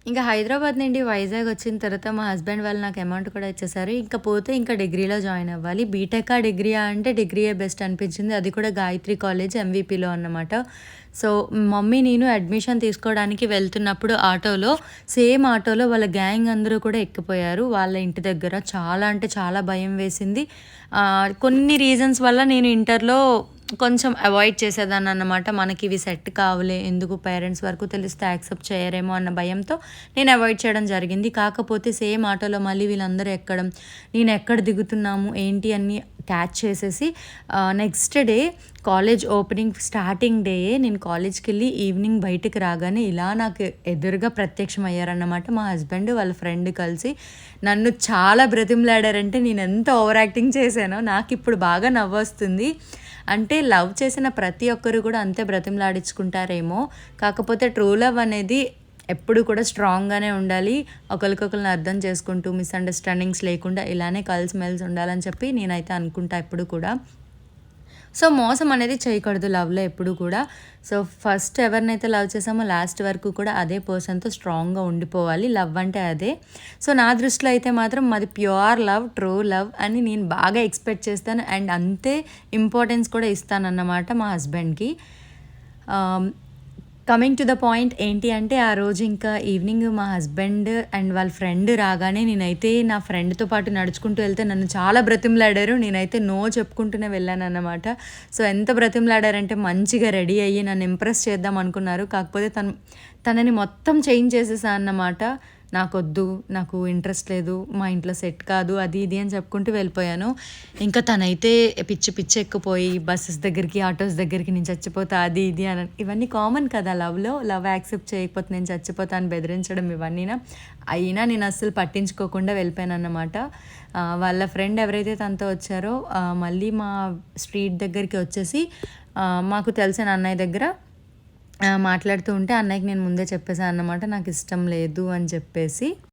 ఇంకా హైదరాబాద్ నుండి వైజాగ్ వచ్చిన తర్వాత మా హస్బెండ్ వాళ్ళు నాకు అమౌంట్ కూడా ఇచ్చేసారు. ఇంక పోతే ఇంకా డిగ్రీలో జాయిన్ అవ్వాలి. బీటెకా, డిగ్రీయా అంటే డిగ్రీయే బెస్ట్ అనిపించింది. అది కూడా గాయత్రి కాలేజ్ ఎంవీపీలో అన్నమాట. సో, మమ్మీ నేను అడ్మిషన్ తీసుకోవడానికి వెళ్తున్నప్పుడు ఆటోలో, సేమ్ ఆటోలో వాళ్ళ గ్యాంగ్ అందరూ కూడా ఎక్కిపోయారు. వాళ్ళ ఇంటి దగ్గర చాలా అంటే చాలా భయం వేసింది. కొన్ని రీజన్స్ వల్ల నేను ఇంటర్‌లో కొంచెం అవాయిడ్ చేసేదాన్ననమాట. మనకివి సెట్ కావులే, ఎందుకు పేరెంట్స్ వరకు తెలిస్తే యాక్సెప్ట్ చేయరేమో అన్న భయంతో నేను అవాయిడ్ చేయడం జరిగింది. కాకపోతే సేమ్ ఆటోలో మళ్ళీ వీళ్ళందరూ ఎక్కడం, నేను ఎక్కడ దిగుతున్నాము ఏంటి అన్నీ క్యాచ్ చేసేసి next day college opening starting డేయే నేను కాలేజ్‌కెళ్ళి ఈవినింగ్ బయటికి రాగానే ఇలా నాకు ఎదురుగా ప్రత్యక్షమయ్యారన్నమాట మా హస్బెండ్, వాళ్ళ ఫ్రెండ్ కలిసి. నన్ను చాలా బ్రతిమలాడారంటే నేను ఎంత ఓవర్ యాక్టింగ్ చేశానో నాకిప్పుడు బాగా నవ్వొస్తుంది. అంటే లవ్ చేసిన ప్రతి ఒక్కరు కూడా అంతే బ్రతిమలాడించుకుంటారేమో. కాకపోతే ట్రూ లవ్ అనేది ఎప్పుడు కూడా స్ట్రాంగ్‌గానే ఉండాలి. ఒకళ్ళకొకళ్ళని అర్థం చేసుకుంటూ, మిస్‌అండర్‌స్టాండింగ్స్ లేకుండా ఇలానే కలిసిమెలిసి ఉండాలని చెప్పి నేనైతే అనుకుంటా ఎప్పుడు కూడా. సో, మోసం అనేది చేయకూడదు లవ్‌లో ఎప్పుడు కూడా. సో, ఫస్ట్ ఎవరినైతే లవ్ చేసామో లాస్ట్ వరకు కూడా అదే పర్సన్‌తో స్ట్రాంగ్‌గా ఉండిపోవాలి. లవ్ అంటే అదే. సో, నా దృష్టిలో అయితే మాత్రం మాది ప్యూర్ లవ్, ట్రూ లవ్ అని నేను బాగా ఎక్స్‌పెక్ట్ చేస్తాను. అండ్ అంతే ఇంపార్టెన్స్ కూడా ఇస్తానన్నమాట మా హస్బెండ్‌కి. కమింగ్ టు ద పాయింట్ ఏంటి అంటే, ఆ రోజు ఇంకా ఈవినింగ్ మా హస్బెండ్ అండ్ వాళ్ళ ఫ్రెండ్ రాగానే నేనైతే నా ఫ్రెండ్‌తో పాటు నడుచుకుంటూ వెళ్తే నన్ను చాలా బ్రతిమలాడారు. నేనైతే నో చెప్పుకుంటూనే వెళ్ళానన్నమాట. సో, ఎంత బ్రతిమలాడారంటే మంచిగా రెడీ అయ్యి నన్ను ఇంప్రెస్ చేద్దాం అనుకున్నారు. కాకపోతే తనని మొత్తం చేంజ్ చేసేసా అన్నమాట. నాకొద్దు, నాకు ఇంట్రెస్ట్ లేదు, మా ఇంట్లో సెట్ కాదు, అది ఇది అని చెప్పుకుంటూ వెళ్ళిపోయాను. ఇంకా తనైతే పిచ్చి పిచ్చి ఎక్కిపోయి బస్సెస్ దగ్గరికి, ఆటోస్ దగ్గరికి నేను చచ్చిపోతా అది ఇది అని, ఇవన్నీ కామన్ కదా లవ్‌లో. లవ్ యాక్సెప్ట్ చేయకపోతే నేను చచ్చిపోతా అని బెదిరించడం ఇవన్నీనా. అయినా నేను అస్సలు పట్టించుకోకుండా వెళ్ళిపోయానన్నమాట. వాళ్ళ ఫ్రెండ్ ఎవరైతే తనతో వచ్చారో మళ్ళీ మా స్ట్రీట్ దగ్గరికి వచ్చేసి మాకు తెలిసిన అన్నయ్య దగ్గర మాట్లాడుతూ ఉంటే అన్నయ్యకి నేను ముందే చెప్పేసాను అన్నమాట, నాకు ఇష్టం లేదు అని చెప్పేసి.